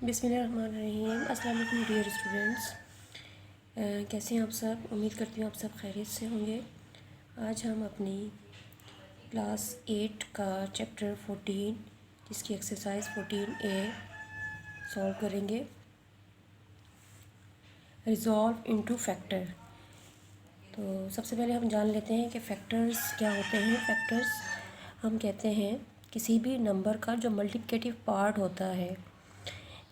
बिस्मिल्लाहिर्रहमानिर्रहीम। अस्सलाम वालेकुम डियर स्टूडेंट्स, कैसे हैं आप सब। उम्मीद करती हूँ आप सब खैरियत से होंगे। आज हम अपनी क्लास 8 का चैप्टर 14 जिसकी एक्सरसाइज 14A सॉल्व करेंगे। Resolve into factor. तो सबसे पहले हम जान लेते हैं कि फैक्टर्स क्या होते हैं। फैक्टर्स हम कहते हैं किसी भी नंबर का जो मल्टीप्लिकेटिव पार्ट होता है।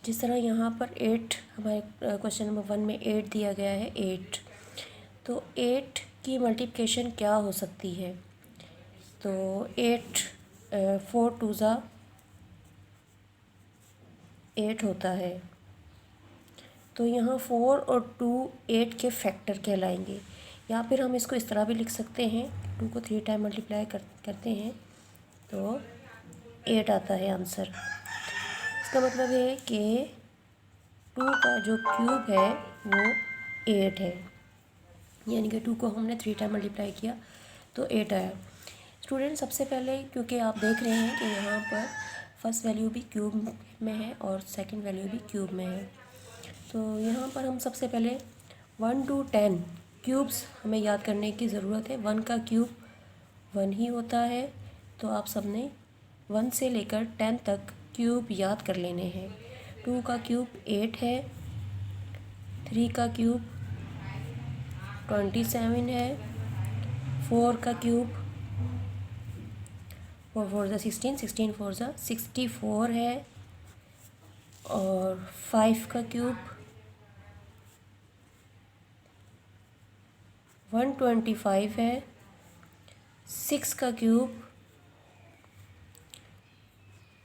जिस तरह यहाँ पर 8 हमारे क्वेश्चन नंबर 1 में 8 दिया गया है 8, तो 8 की मल्टीप्लिकेशन क्या हो सकती है। तो 8 4 2 ज़ा 8 होता है। तो यहाँ 4 और 2 8 के फैक्टर कहलाएंगे। या फिर हम इसको इस तरह भी लिख सकते हैं, 2 को 3 टाइम मल्टीप्लाई करते हैं तो 8 आता है आंसर। इसका मतलब है कि 2 का जो क्यूब है वो 8 है, यानी कि 2 को हमने 3 टाइम मल्टीप्लाई किया तो 8 आया। स्टूडेंट सबसे पहले क्योंकि आप देख रहे हैं कि यहाँ पर फर्स्ट वैल्यू भी क्यूब में है और सेकंड वैल्यू भी क्यूब में है, तो यहाँ पर हम सबसे पहले 1 to 10 क्यूब्स हमें याद करने की ज़रूरत है। 1 का क्यूब 1 ही होता है, तो आप सबने 1 से लेकर 10 तक क्यूब याद कर लेने हैं। 2 का क्यूब 8 है, 3 का क्यूब 27 है, 4 का क्यूब 4 4 ज़ा 16, 16 4 ज़ा 64 है, और 5 का क्यूब 125 है, 6 का क्यूब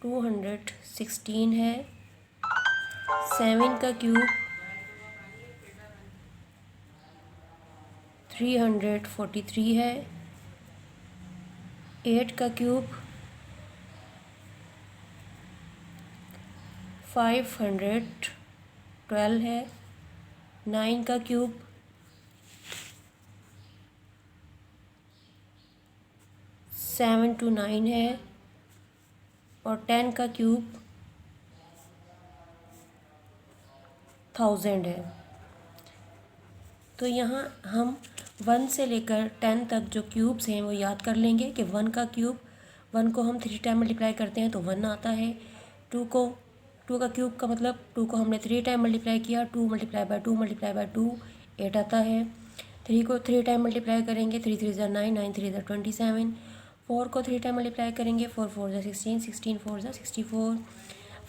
216 है, 7 का क्यूब 343 है, 8 का क्यूब 512 है, 9 का क्यूब 729 है, और 10 का क्यूब 1000 है। तो यहाँ हम 1 से लेकर 10 तक जो क्यूब्स हैं वो याद कर लेंगे कि 1 का क्यूब 1 को हम 3 टाइम मल्टीप्लाई करते हैं तो 1 आता है। 2 का क्यूब का मतलब 2 को हमने 3 टाइम मल्टीप्लाई किया, 2 मल्टीप्लाई बाय 2 मल्टीप्लाई बाय 2 8 आता है। 3 को 3 टाइम मल्टीप्लाई करेंगे, 3 3 ज़ा 9, 9 3 ज़ा 27। 4 को 3 टाइम मल्टीप्लाई करेंगे, 4 4 ज़ा 16, 16 4 ज़ा 64।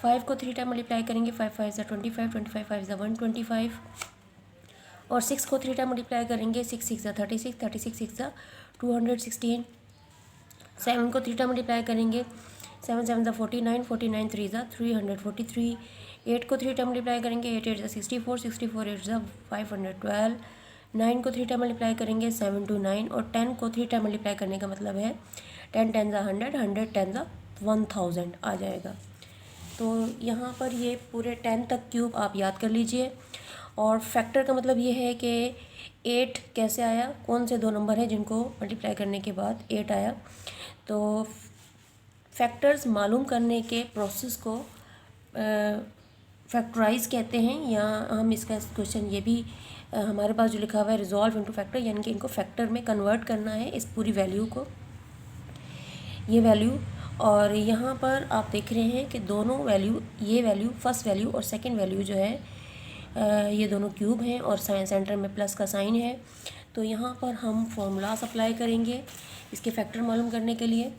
5 को 3 टाइम मल्टीप्लाई करेंगे, 5 5 ज़ा 25, 25 5 ज़ा 125। और 6 को 3 टाइम मल्टीप्लाई करेंगे, 6 6 ज़ा 36, 36 6 ज़ा 216। 7 को 3 टाइम मल्टीप्लाई करेंगे, 7 7 ज़ा 49, 49 3 ज़ा 343। 8 को 3 टाइम मल्टीप्लाई करेंगे, 8 8 ज़ा 64, 64 8 ज़ा 512। 9 को 3 टाइम मल्टीप्लाई करेंगे, 7 2 9। और 10 को 3 टाइम मल्टीप्लाई करने का मतलब है 10 10 ज़ा 100, 100 10 ज़ा 1000 आ जाएगा। तो यहाँ पर ये पूरे 10 तक क्यूब आप याद कर लीजिए। और फैक्टर का मतलब ये है कि 8 कैसे आया, कौन से दो नंबर हैं जिनको मल्टीप्लाई करने के बाद 8 आया। तो फैक्टर्स मालूम करने के प्रोसेस को फैक्टराइज कहते हैं, या हम इसका क्वेश्चन ये भी हमारे पास जो लिखा हुआ है रिजॉल्व इनटू फैक्टर, यानी कि इनको फैक्टर में कन्वर्ट करना है इस पूरी वैल्यू को, ये वैल्यू। और यहाँ पर आप देख रहे हैं कि दोनों वैल्यू, ये वैल्यू फर्स्ट वैल्यू और सेकंड वैल्यू जो है ये दोनों क्यूब हैं और सेंटर में प्लस का साइन है। तो यहाँ पर हम फार्मूलास अप्लाई करेंगे इसके फैक्टर मालूम करने के लिए।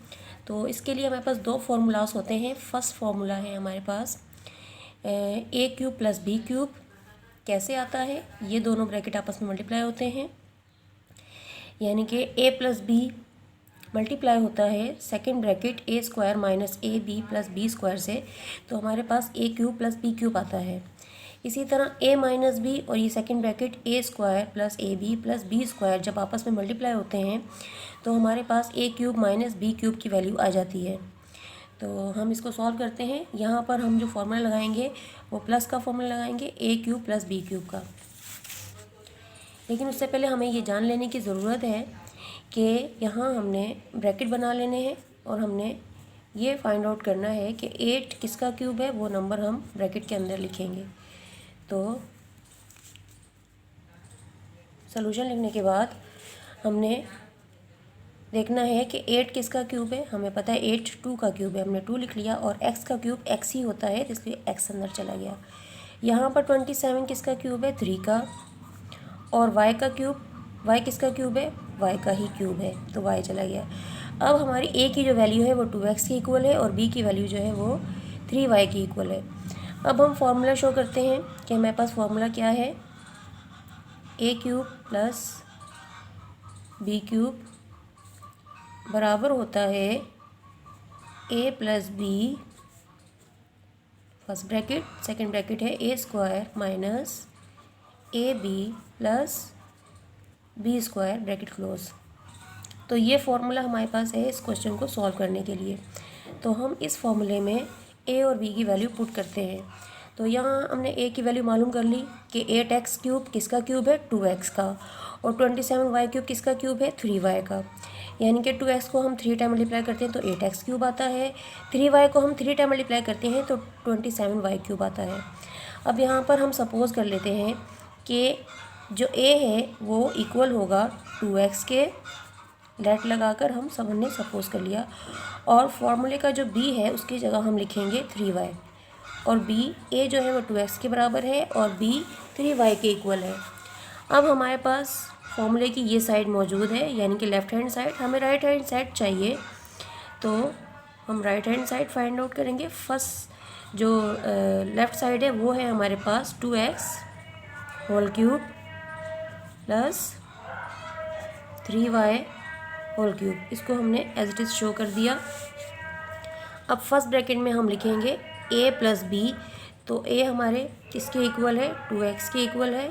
तो इसके लिए हमारे पास दो फार्मूलास होते हैं। फर्स्ट फार्मूला है हमारे पास a cube plus b cube. कैसे आता है, ये दोनों ब्रैकेट आपस में मल्टीप्लाई होते हैं, यानी कि ए प्लस बी मल्टीप्लाई होता है second bracket a square minus a b plus b square से, तो हमारे पास a cube plus b cube आता है। इसी तरह ए माइनस बी और ये second bracket a square plus a b plus b square जब आपस में मल्टीप्लाई होते हैं तो हमारे पास a cube minus b cube की वैल्यू आ जाती है। तो हम इसको सॉल्व करते हैं। यहाँ पर हम जो फॉर्मूला लगाएंगे वो प्लस का फॉर्मूला लगाएंगे, ए क्यूब प्लस बी क्यूब का। लेकिन उससे पहले हमें ये जान लेने की ज़रूरत है कि यहाँ हमने ब्रैकेट बना लेने हैं और हमने ये फाइंड आउट करना है कि 8 किसका क्यूब है, वो नंबर हम ब्रैकेट के अंदर लिखेंगे। तो सॉल्यूशन लिखने के बाद हमने देखना है कि 8 किसका क्यूब है। हमें पता है 8 2 का क्यूब है, हमने 2 लिख लिया, और x का क्यूब x ही होता है, इसलिए x अंदर चला गया। यहाँ पर 27 किसका क्यूब है, 3 का, और y का क्यूब, y किसका क्यूब है, y का ही क्यूब है, तो y चला गया। अब हमारी a की जो वैल्यू है वो 2x की इक्वल है, और b की वैल्यू जो है वो 3y की इक्वल है। अब हम फॉर्मूला शो करते हैं कि हमारे पास फॉर्मूला क्या है, a cube plus b cube बराबर होता है a plus b, first bracket, second bracket है a square minus a b plus b square, bracket close. तो ये फॉर्मूला हमारे पास है इस क्वेश्चन को सॉल्व करने के लिए। तो हम इस फॉर्मूले में a और b की वैल्यू पुट करते हैं। तो यहाँ हमने a की वैल्यू मालूम कर ली कि 8x क्यूब किसका क्यूब है, 2x का, और 27y क्यूब किसका क्यूब है, 3y का। यानी कि 2x को हम 3 टाइम मल्टीप्लाई करते हैं तो 8x क्यूब आता है, 3y को हम 3 टाइम मल्टीप्लाई करते हैं तो 27y क्यूब आता है। अब यहाँ पर हम सपोज़ कर लेते हैं कि जो a है वो इक्वल होगा 2x के, लेट लगाकर हम सब हमने सपोज़ कर लिया, और फॉर्मूले का जो b है उसकी जगह हम लिखेंगे 3y, और b a जो है वो 2x के बराबर है और b 3y के इक्वल है। अब हमारे पास फॉर्मूले की ये साइड मौजूद है, यानी कि लेफ़्ट हैंड साइड, हमें राइट हैंड साइड चाहिए, तो हम right hand side find out करेंगे। फर्स्ट जो लेफ़्ट साइड है वो है हमारे पास 2x whole cube plus 3y whole cube, इसको हमने एज इट इज़ शो कर दिया। अब फर्स्ट ब्रैकेट में हम लिखेंगे a प्लस बी, तो a हमारे किसके इक्वल है, 2x के इक्वल है,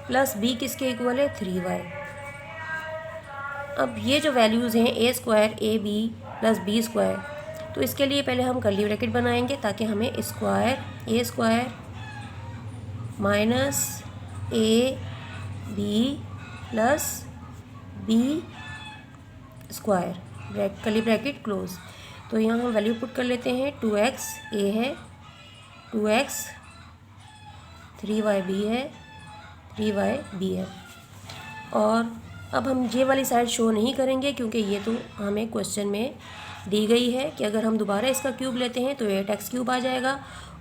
प्लस b किसके इक्वल है, 3y। अब ये जो वैल्यूज़ हैं a square a b plus b square, तो इसके लिए पहले हम कर्ली ब्रैकेट बनाएंगे ताकि हमें square a square minus a b plus b square, curly bracket close. तो यहाँ हम वैल्यू पुट कर लेते हैं, 2x a है, 2x 3y b है, 3y b है। और अब हम ये वाली साइड शो नहीं करेंगे क्योंकि ये तो हमें क्वेश्चन में दी गई है कि अगर हम दोबारा इसका क्यूब लेते हैं तो 8x क्यूब आ जाएगा,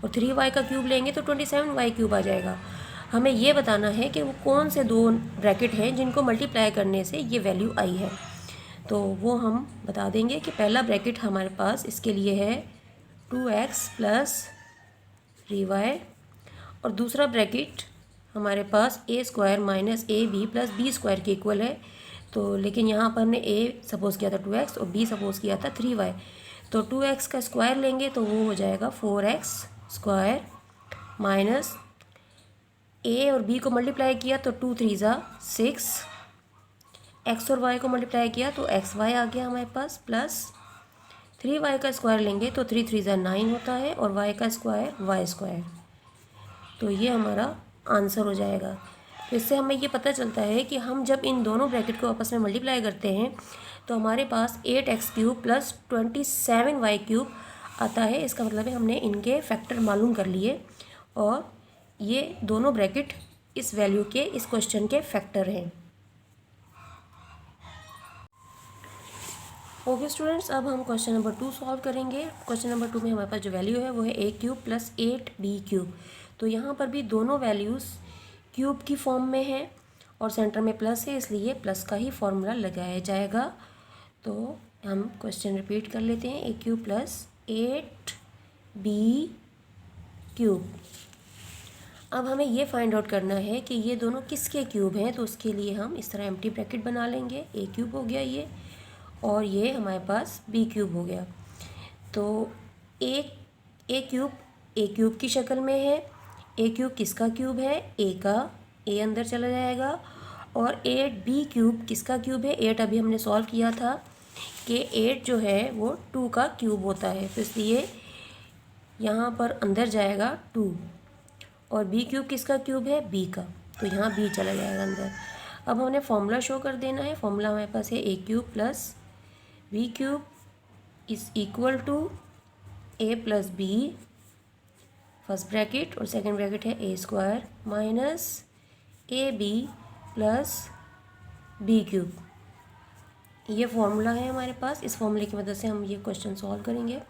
और 3y का क्यूब लेंगे तो 27y क्यूब आ जाएगा। हमें ये बताना है कि वो कौन से दो ब्रैकेट हैं जिनको मल्टीप्लाई करने से ये वैल्यू आई है। तो वो हम बता देंगे कि पहला ब्रैकेट हमारे पास इसके लिए है 2x प्लस 3y, और दूसरा ब्रैकेट हमारे पास a square minus a b plus b square के इक्वल है। तो लेकिन यहाँ पर हमने a सपोज़ किया था 2x और b सपोज़ किया था 3y, तो 2x का स्क्वायर लेंगे तो वो हो जाएगा 4x स्क्वायर माइनस a और b को मल्टीप्लाई किया तो 2 3 ज़ा 6, x और y को मल्टीप्लाई किया तो xy आ गया हमारे पास, प्लस 3y का स्क्वायर लेंगे तो 3 3 ज़ा 9 होता है, और y का स्क्वायर y स्क्वायर। तो ये हमारा आंसर हो जाएगा। तो इससे हमें ये पता चलता है कि हम जब इन दोनों ब्रैकेट को आपस में मल्टीप्लाई करते हैं तो हमारे पास 8x cube plus 27y cube आता है। इसका मतलब है हमने इनके फैक्टर मालूम कर लिए, और ये दोनों ब्रैकेट इस वैल्यू के, इस क्वेश्चन के फैक्टर हैं। ओके स्टूडेंट्स, अब हम क्वेश्चन नंबर 2 सॉल्व करेंगे। क्वेश्चन नंबर 2 में हमारे पास जो वैल्यू है वो है a cube plus 8b cube. तो यहाँ पर भी दोनों वैल्यूज़ क्यूब की फॉर्म में है और सेंटर में प्लस है, इसलिए प्लस का ही फॉर्मूला लगाया जाएगा। तो हम क्वेश्चन रिपीट कर लेते हैं, a cube plus 8b cube. अब हमें ये फाइंड आउट करना है कि ये दोनों किसके क्यूब हैं, तो उसके लिए हम इस तरह एम्प्टी ब्रैकेट बना लेंगे। a क्यूब हो गया ये, और ये हमारे पास b क्यूब हो गया। तो a क्यूब की शक्ल में है। a क्यूब किसका क्यूब है, a का, a अंदर चला जाएगा, और 8b क्यूब किसका क्यूब है, 8 अभी हमने सॉल्व किया था कि 8 जो है वो 2 का क्यूब होता है, तो इसलिए यहाँ पर अंदर जाएगा 2, और b क्यूब किसका क्यूब है, b का, तो यहाँ b चला जाएगा अंदर। अब हमने फॉर्मूला शो कर देना है। फॉर्मूला हमारे पास है a cube plus b cube is equal to a plus b first bracket और सेकंड ब्रैकेट है a square minus a b plus b cube. ये फॉर्मूला है हमारे पास। इस फॉर्मूले की मदद से हम ये क्वेश्चन सॉल्व करेंगे।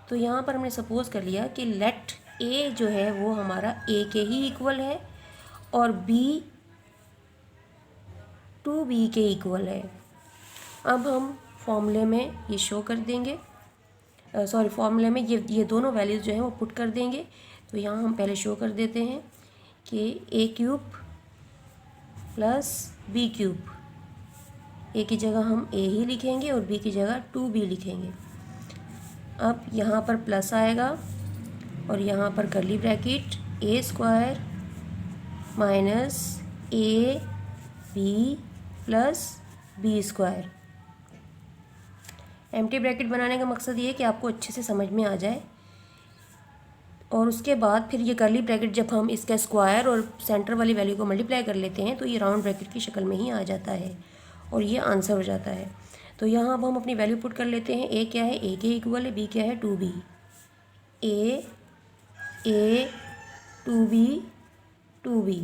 तो यहाँ पर हमने सपोज कर लिया कि लेट ए जो है वो हमारा ए के ही इक्वल है और बी टू बी के इक्वल है। अब हम फॉर्मूले में ये शो कर देंगे, फॉर्मूले में ये दोनों वैल्यूज़ जो हैं वो पुट कर देंगे। तो यहाँ हम पहले शो कर देते हैं कि ए क्यूब प्लस बी क्यूब, ए की जगह हम ए ही लिखेंगे और बी की जगह 2b लिखेंगे। अब यहाँ पर प्लस आएगा और यहाँ पर curly bracket a square minus a b plus b square. Empty bracket बनाने का मकसद ये है कि आपको अच्छे से समझ में आ जाए। और उसके बाद फिर ये कर्ली ब्रैकेट जब हम इसका स्क्वायर और सेंटर वाली वैल्यू को मल्टीप्लाई कर लेते हैं तो ये राउंड ब्रैकेट की शक्ल में ही आ जाता है और ये आंसर हो जाता है। तो यहाँ अब हम अपनी वैल्यू पुट कर लेते हैं। ए क्या है, ए के इक्वल है, बी क्या है 2b, ए 2b 2b।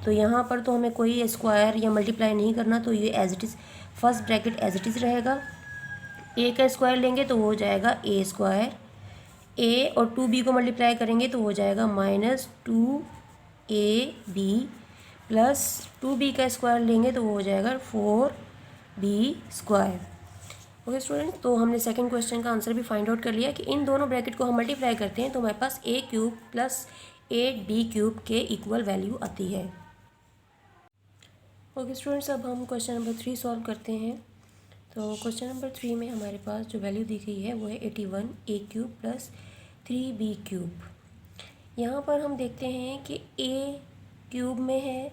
तो यहाँ पर तो हमें कोई स्क्वायर या मल्टीप्लाई नहीं करना, तो ये as it is first bracket as it is रहेगा। ए का स्क्वायर लेंगे तो हो जाएगा ए स्क्वायर, ए और 2b को मल्टीप्लाई करेंगे तो हो जाएगा माइनस 2ab प्लस 2b का स्क्वायर लेंगे तो हो जाएगा 4b स्क्वायर। ओके स्टूडेंट, तो हमने सेकंड क्वेश्चन का आंसर भी फाइंड आउट कर लिया कि इन दोनों ब्रैकेट को हम मल्टीप्लाई करते हैं तो हमारे पास a cube plus 8b cube के इक्वल वैल्यू आती है। ओके स्टूडेंट्स, अब हम क्वेश्चन नंबर 3 सॉल्व करते हैं। तो क्वेश्चन नंबर 3 में हमारे पास जो वैल्यू दी गई है वो है 81 ए क्यूब प्लस 3b क्यूब। यहाँ पर हम देखते हैं कि ए क्यूब में है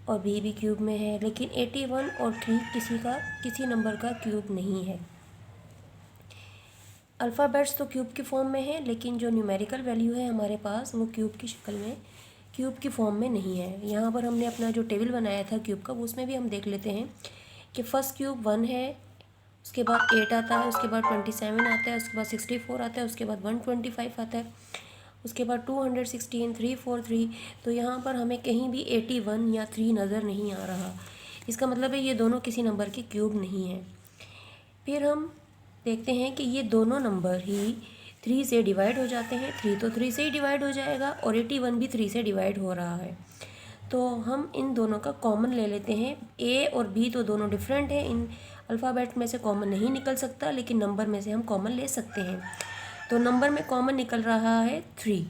और बी भी क्यूब में है, लेकिन 81 और 3 किसी नंबर का क्यूब नहीं है। अल्फ़ाबेट्स तो क्यूब की फॉर्म में है, लेकिन जो न्यूमेरिकल वैल्यू है हमारे पास वो क्यूब की शक्ल में, क्यूब की फॉर्म में नहीं है। यहाँ पर हमने अपना जो टेबल बनाया था क्यूब का, उसमें भी हम देख लेते हैं कि फर्स्ट क्यूब 1 है, उसके बाद 8 आता है, उसके बाद 27 आता है, उसके बाद 64 आता है, उसके बाद 125 आता है, उसके बाद 216, 343। तो यहाँ पर हमें कहीं भी 81 या 3 नज़र नहीं आ रहा। इसका मतलब है ये दोनों किसी नंबर के क्यूब नहीं है। फिर हम देखते हैं कि ये दोनों नंबर ही 3 से डिवाइड हो जाते हैं। 3 तो 3 से ही डिवाइड हो जाएगा और 81 भी 3 से डिवाइड हो रहा है। तो हम इन दोनों का कॉमन ले लेते हैं। ए और बी तो दोनों डिफरेंट हैं, इन अल्फ़ाबेट में से कॉमन नहीं निकल सकता, लेकिन नंबर में से हम कॉमन ले सकते हैं। तो नंबर में कॉमन निकल रहा है 3,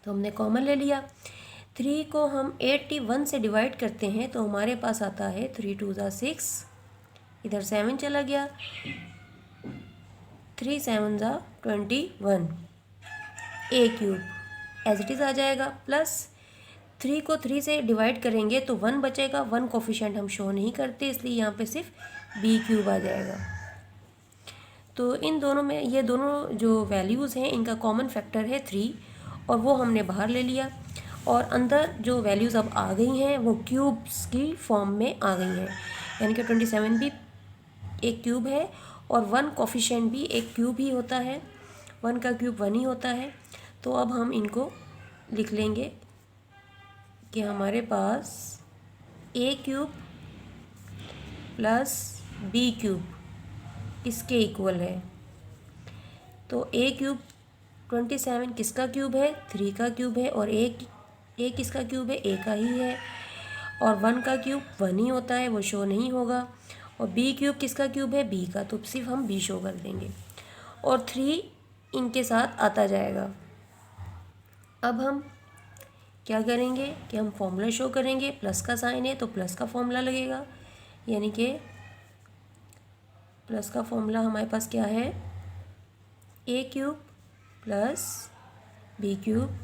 तो हमने कॉमन ले लिया। 3 को हम 81 से डिवाइड करते हैं तो हमारे पास आता है 3 2 6, इधर 7 चला गया, 3 7 21, ए क्यूब एज इट इज़ आ जाएगा। प्लस 3 को 3 से डिवाइड करेंगे तो 1 बचेगा, 1 कोफिशिएंट हम शो नहीं करते, इसलिए यहाँ पे सिर्फ बी क्यूब आ जाएगा। तो इन दोनों में ये दोनों जो वैल्यूज़ हैं इनका कॉमन फैक्टर है 3 और वो हमने बाहर ले लिया। और अंदर जो वैल्यूज़ अब आ गई हैं वो क्यूब्स की फॉर्म में आ गई हैं, यानी कि 27 भी एक क्यूब है और 1 कोफिशिएंट भी एक क्यूब ही होता है, 1 का क्यूब 1 ही होता है। तो अब हम इनको लिख लेंगे कि हमारे पास a cube plus b cube इसके इक्वल है। तो ए क्यूब 27 किसका क्यूब है, 3 का क्यूब है, और ए किसका क्यूब है, ए का ही है, और 1 का क्यूब 1 ही होता है, वो शो नहीं होगा। और बी क्यूब किसका क्यूब है, बी का, तो सिर्फ हम बी शो कर देंगे और 3 इनके साथ आता जाएगा। अब हम क्या करेंगे कि हम फॉर्मूला शो करेंगे, प्लस का साइन है तो प्लस का फॉर्मूला लगेगा, यानी कि प्लस का फॉर्मूला हमारे पास क्या है, a cube plus b cube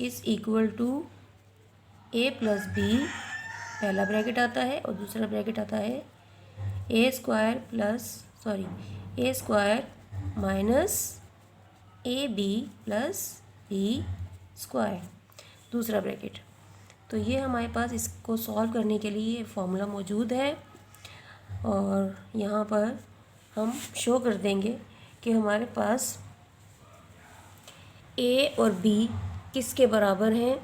is equal to a plus b, पहला ब्रैकेट आता है और दूसरा ब्रैकेट आता है a square minus a b plus b square, दूसरा ब्रैकेट। तो ये हमारे पास इसको सॉल्व करने के लिए फॉर्मूला मौजूद है और यहाँ पर हम शो कर देंगे कि हमारे पास ए और बी किसके बराबर हैं।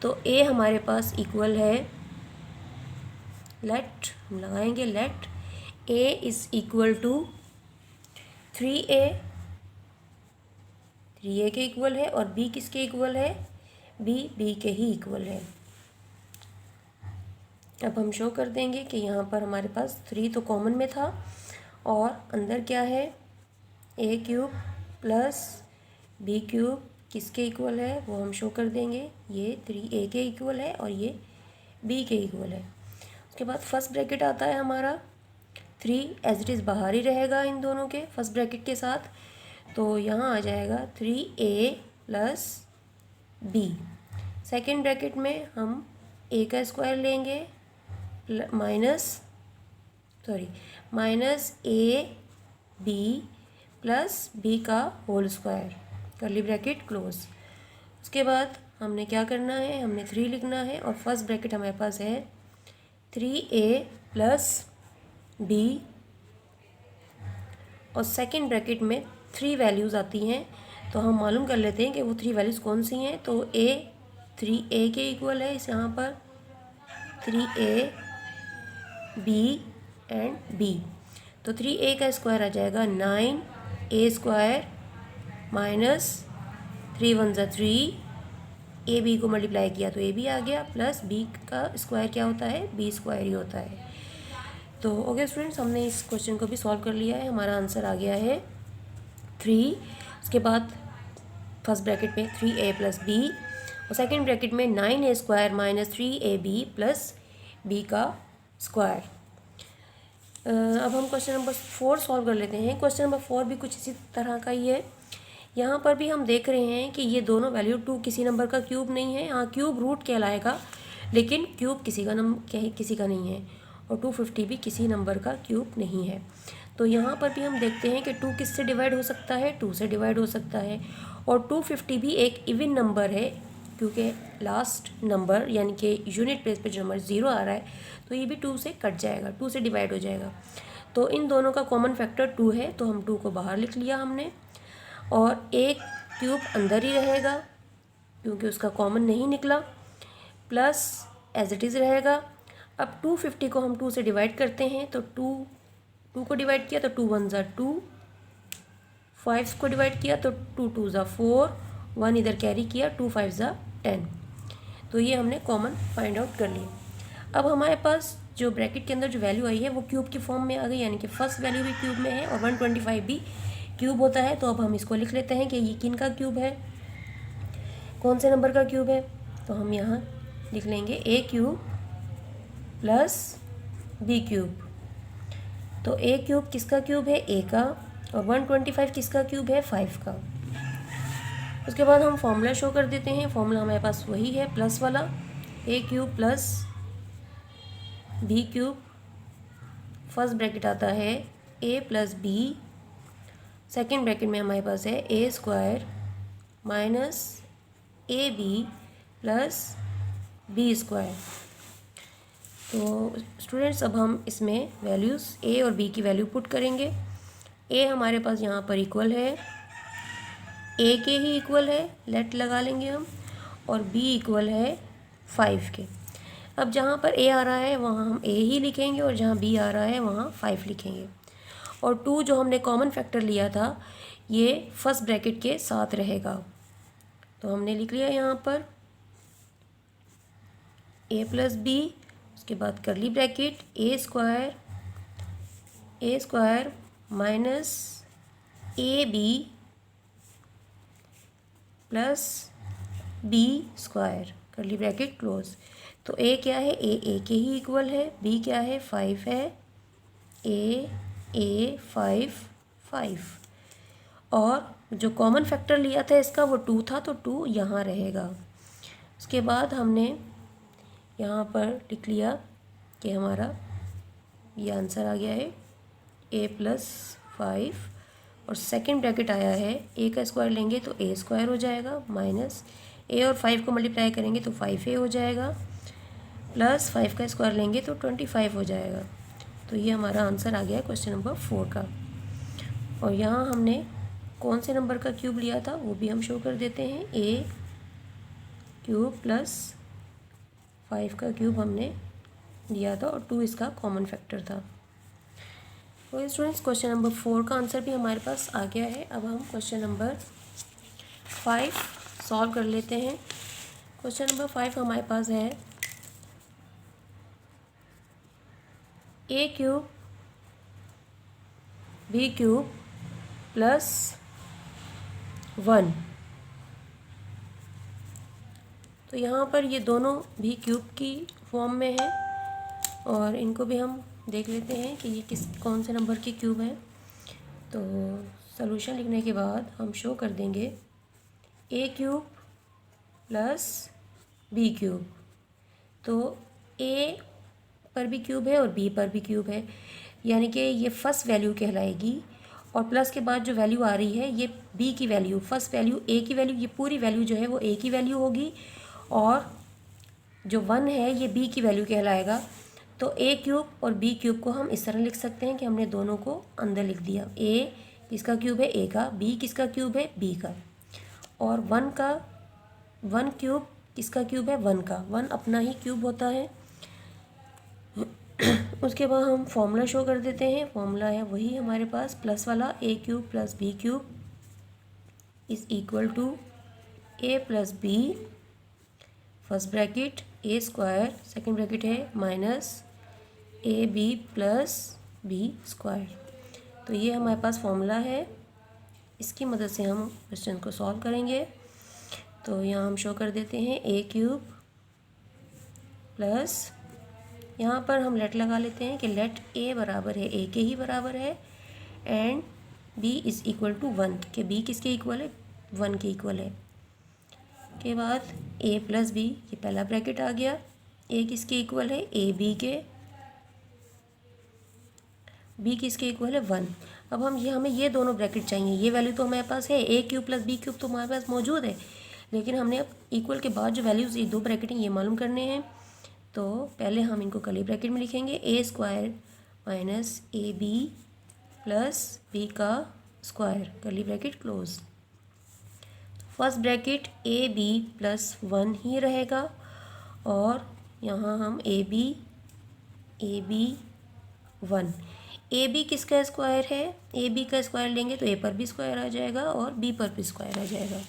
तो ए हमारे पास इक्वल है, लेट हम लगाएंगे, let a is equal to 3a, 3a के इक्वल है, और b किसके इक्वल है, b के ही इक्वल है। अब हम शो कर देंगे कि यहाँ पर हमारे पास 3 तो कॉमन में था, और अंदर क्या है, a cube plus b cube किसके इक्वल है वो हम शो कर देंगे। ये 3a के इक्वल है और ये b के इक्वल है। उसके बाद फर्स्ट ब्रैकेट आता है हमारा, 3 एज इट इज़ बाहर ही रहेगा इन दोनों के फर्स्ट ब्रैकेट के साथ, तो यहाँ आ जाएगा 3a plus b। Second bracket में हम a का स्क्वायर लेंगे minus a b plus b का whole square, curly bracket close. उसके बाद हमने क्या करना है, हमने 3 लिखना है, और फर्स्ट ब्रैकेट हमारे पास है 3a प्लस b, और सेकेंड ब्रैकेट में 3 वैल्यूज़ आती हैं, तो हम मालूम कर लेते हैं कि वो 3 वैल्यूज़ कौन सी हैं। तो a 3a के इक्वल है, इस यहाँ पर 3a b एंड b, तो 3a का स्क्वायर आ जाएगा 9a स्क्वायर माइनस 3 1 ज़ा 3, ए बी को मल्टीप्लाई किया तो ए बी आ गया, प्लस बी का स्क्वायर क्या होता है, बी स्क्वायर ही होता है। तो ओके स्टूडेंट्स, हमने इस क्वेश्चन को भी सॉल्व कर लिया है, हमारा आंसर आ गया है 3। उसके बाद फर्स्ट ब्रैकेट में 3a प्लस b, और सेकेंड ब्रैकेट में 9a square minus 3ab plus b का स्क्वायर। अब हम क्वेश्चन नंबर 4 सॉल्व कर लेते हैं। क्वेश्चन नंबर 4 भी कुछ इसी तरह का ही है। यहाँ पर भी हम देख रहे हैं कि ये दोनों वैल्यू 2 किसी नंबर का क्यूब नहीं है, हाँ क्यूब रूट कहलाएगा, लेकिन क्यूब किसी का नहीं है, और 250 भी किसी नंबर का क्यूब नहीं है। तो यहाँ पर भी हम देखते हैं कि 2 किससे डिवाइड हो सकता है, 2 से डिवाइड हो सकता है, और 250 भी एक इवन नंबर है, क्योंकि लास्ट नंबर यानी कि यूनिट प्लेस पे जो नंबर 0 आ रहा है, तो ये भी 2 से कट जाएगा, 2 से डिवाइड हो जाएगा। तो इन दोनों का कॉमन फैक्टर 2 है, तो हम 2 को बाहर लिख लिया हमने, और एक क्यूब अंदर ही रहेगा क्योंकि उसका कॉमन नहीं निकला, प्लस एज इट इज़ रहेगा। अब 250 को हम 2 से डिवाइड करते हैं, तो 2 को डिवाइड किया तो 2 1 ज़ा 2, 5 को डिवाइड किया तो 2 2 ज़ा 4, 1 इधर कैरी किया, 2 5 ज़ा 10। तो ये हमने कॉमन फाइंड आउट कर लिया। अब हमारे पास जो ब्रैकेट के अंदर जो वैल्यू आई है वो क्यूब की फॉर्म में आ गई, यानी कि फर्स्ट वैल्यू भी क्यूब में है और 125 भी क्यूब होता है। तो अब हम इसको लिख लेते हैं कि ये किन का क्यूब है, कौन से नंबर का क्यूब है। तो हम यहाँ लिख लेंगे a cube plus b cube. तो a क्यूब किसका क्यूब है, a का, और 125 किसका क्यूब है, 5 का। उसके बाद हम फॉर्मूला शो कर देते हैं। फॉर्मूला हमारे पास वही है प्लस वाला, a cube plus b cube, first bracket आता है a plus b, second bracket में हमारे पास है a square minus ab plus b square. तो स्टूडेंट्स अब हम इसमें वैल्यूज़ a और b की वैल्यू पुट करेंगे। a हमारे पास यहाँ पर इक्वल है, a के ही इक्वल है, लेट लगा लेंगे हम, और b इक्वल है 5 के। अब जहाँ पर a आ रहा है वहाँ हम a ही लिखेंगे, और जहाँ b आ रहा है वहाँ 5 लिखेंगे। और 2 जो हमने कॉमन फैक्टर लिया था ये फर्स्ट ब्रैकेट के साथ रहेगा, तो हमने लिख लिया यहाँ पर a प्लस b, उसके बाद करली bracket a square minus ab plus b square, करली ब्रैकेट क्लोज। तो a क्या है, a के ही इक्वल है, b क्या है, 5 है, a 5, और जो कॉमन फैक्टर लिया था इसका वो 2 था, तो 2 यहाँ रहेगा। उसके बाद हमने यहाँ पर लिख लिया कि हमारा ये आंसर आ गया है a प्लस 5, और सेकेंड ब्रैकेट आया है a का स्क्वायर लेंगे तो a स्क्वायर हो जाएगा, माइनस a और 5 को मल्टीप्लाई करेंगे तो 5a हो जाएगा, प्लस 5 का स्क्वायर लेंगे तो 25 हो जाएगा। तो ये हमारा आंसर आ गया क्वेश्चन नंबर 4 का। और यहाँ हमने कौन से नंबर का क्यूब लिया था वो भी हम शो कर देते हैं। ए क्यूब प्लस 5 का क्यूब हमने लिया था और 2 इसका कॉमन फैक्टर था। तो स्टूडेंट्स क्वेश्चन नंबर 4 का आंसर भी हमारे पास आ गया है। अब हम क्वेश्चन नंबर 5 सॉल्व कर लेते हैं। क्वेश्चन नंबर 5 हमारे पास है a cube B cube plus 1। तो यहाँ पर ये दोनों भी क्यूब की फॉर्म में है और इनको भी हम देख लेते हैं कि ये कौन से नंबर की क्यूब है। तो सॉल्यूशन लिखने के बाद हम शो कर देंगे ए क्यूब प्लस बी क्यूब। तो ए पर भी क्यूब है और बी पर भी क्यूब है, यानी कि ये फर्स्ट वैल्यू कहलाएगी और प्लस के बाद जो वैल्यू आ रही है ये बी की वैल्यू, फर्स्ट वैल्यू ए की वैल्यू, ये पूरी वैल्यू जो है वो ए की वैल्यू होगी और जो 1 है ये बी की वैल्यू कहलाएगा। तो ए क्यूब और बी क्यूब को हम इस तरह लिख सकते हैं कि हमने दोनों को अंदर लिख दिया। ए किसका क्यूब है? ए का। बी किसका क्यूब है? बी का। और 1 क्यूब किसका क्यूब है? 1 का। 1 अपना ही क्यूब होता है। उसके बाद हम फॉर्मूला शो कर देते हैं। फॉर्मूला है वही हमारे पास प्लस वाला, a cube plus b cube is equal to a plus b, first bracket a square, second bracket है minus a b plus b square. तो ये हमारे पास फॉर्मूला है, इसकी मदद से हम क्वेश्चन को सॉल्व करेंगे। तो यहाँ हम शो कर देते हैं ए क्यूब प्लस, यहाँ पर हम लेट लगा लेते हैं कि लेट ए बराबर है ए के ही बराबर है and b is equal to 1, कि बी किसके इक्वल है? 1 के इक्वल है। के बाद ए प्लस बी, ये पहला ब्रैकेट आ गया। ए किसके इक्वल है? ए बी के। बी किसके इक्वल है? 1। अब हमें ये दोनों ब्रैकेट चाहिए। ये वैल्यू तो हमारे पास है, a cube plus b cube तो हमारे पास मौजूद है, लेकिन हमने अब इक्वल के बाद जो वैल्यूज़ ये 2 ब्रैकेट हैं ये मालूम करने हैं। तो पहले हम इनको कर्ली ब्रैकेट में लिखेंगे, a square minus a b plus b का square, curly bracket close. First bracket a b plus 1 ही रहेगा और यहाँ हम ए बी 1। ए बी किसका स्क्वायर है? ए बी का स्क्वायर लेंगे तो ए पर भी स्क्वायर आ जाएगा और बी पर भी स्क्वायर आ जाएगा।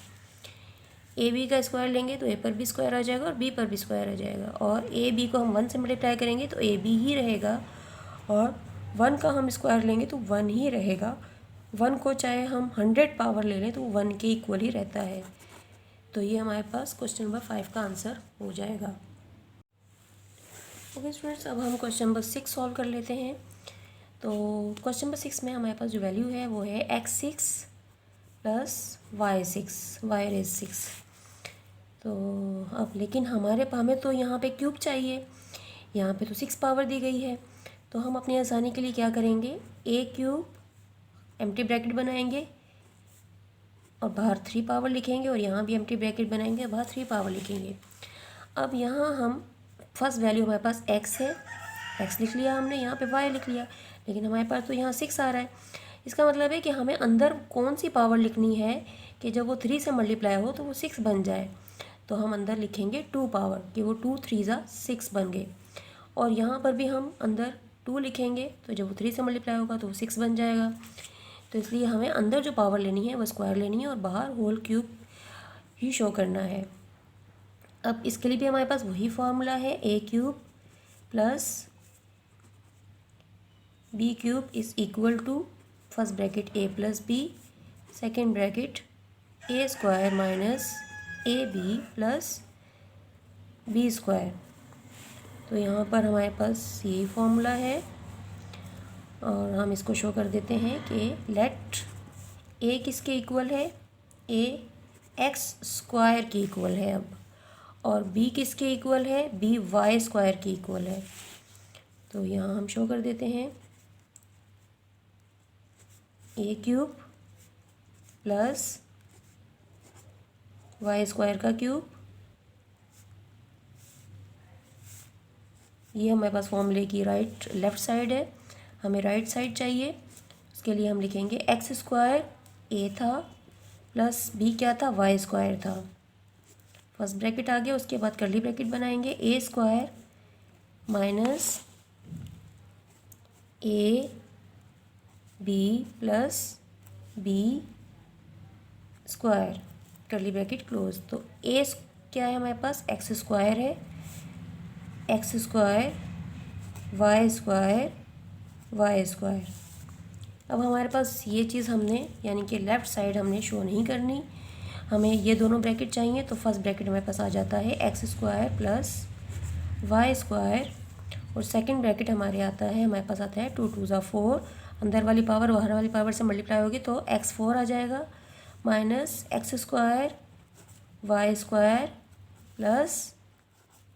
ए बी का स्क्वायर लेंगे तो ए पर भी स्क्वायर आ जाएगा और बी पर भी स्क्वायर आ जाएगा। और ए बी को हम 1 से मल्टीप्लाई करेंगे तो ए बी ही रहेगा और 1 का हम स्क्वायर लेंगे तो 1 ही रहेगा। 1 को चाहे हम 100 पावर ले लें तो 1 के इक्वल ही रहता है। तो ये हमारे पास क्वेश्चन नंबर 5 का आंसर हो जाएगा। ओके स्टूडेंट्स, अब हम क्वेश्चन नंबर 6 सॉल्व कर लेते हैं। तो क्वेश्चन नंबर 6 में हमारे पास जो वैल्यू है वो है x6 प्लस y रेज 6। तो अब लेकिन हमें तो यहाँ पे क्यूब चाहिए, यहाँ पे तो 6 पावर दी गई है। तो हम अपनी आसानी के लिए क्या करेंगे, ए क्यूब एम्प्टी ब्रैकेट बनाएंगे और बाहर 3 पावर लिखेंगे और यहाँ भी एम्प्टी ब्रैकेट बनाएंगे, बाहर 3 पावर लिखेंगे। अब यहाँ हम फर्स्ट वैल्यू हमारे पास x है, x लिख लिया हमने, यहाँ पे y लिख लिया, लेकिन हमारे पास तो यहाँ 6 आ रहा है। इसका मतलब है कि हमें अंदर कौन सी पावर लिखनी है कि जब वो 3 से मल्टीप्लाई हो तो वो 6 बन जाए। तो हम अंदर लिखेंगे 2 पावर, कि वो 2 3 6 बन गए। और यहाँ पर भी हम अंदर 2 लिखेंगे तो जब वो 3 से मल्टीप्लाई होगा तो वो 6 बन जाएगा। तो इसलिए हमें अंदर जो पावर लेनी है वो स्क्वायर लेनी है और बाहर होल क्यूब ही शो करना है। अब इसके लिए भी हमारे पास वही फार्मूला है, a cube plus b cube is equal to first bracket a plus b, second bracket a square minus a b plus b square. तो यहाँ पर हमारे पास यही फार्मूला है और हम इसको शो कर देते हैं कि लेट ए किसके इक्वल है? ए एक्स स्क्वायर की इक्वल है अब, और बी किसके इक्वल है? बी वाई स्क्वायर की इक्वल है। तो यहाँ हम शो कर देते हैं ए क्यूब प्लस वाई स्क्वायर का क्यूब, ये हमारे पास फॉर्मूले की लेफ़्ट साइड है, हमें राइट साइड चाहिए। उसके लिए हम लिखेंगे एक्स स्क्वायर ए था प्लस बी क्या था, वाई स्क्वायर था। फर्स्ट ब्रैकेट आ गया, उसके बाद कर्ली ब्रैकेट बनाएंगे, a square minus a b plus b square, curly bracket close. तो ए क्या है हमारे पास, एक्स स्क्वायर है, x square y square y square. अब हमारे पास ये चीज़ हमने यानी कि लेफ़्ट साइड हमने शो नहीं करनी, हमें ये दोनों ब्रैकेट चाहिए। तो फर्स्ट ब्रैकेट हमारे पास आ जाता है x square plus y square, और सेकंड ब्रैकेट हमारे आता है, हमारे पास आता है 2 2 ज़ा 4, अंदर वाली पावर बाहर वाली पावर से मल्टीप्लाई होगी तो x4 आ जाएगा, minus x square y square plus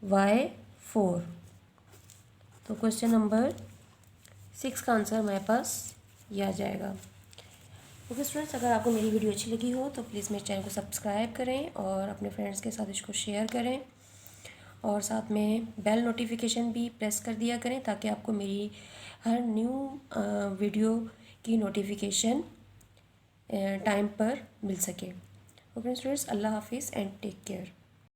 y4। तो क्वेश्चन नंबर 6 का आंसर हमारे पास ये आ जाएगा। ओके स्टूडेंट्स, अगर आपको मेरी वीडियो अच्छी लगी हो तो प्लीज़ मेरे चैनल को सब्सक्राइब करें और अपने फ्रेंड्स के साथ इसको शेयर करें, और साथ में बेल नोटिफिकेशन भी प्रेस कर दिया करें ताकि आपको मेरी हर न्यू वीडियो की नोटिफिकेशन टाइम पर मिल सके। ओके स्टूडेंट्स, अल्लाह हाफिज़ एंड टेक केयर।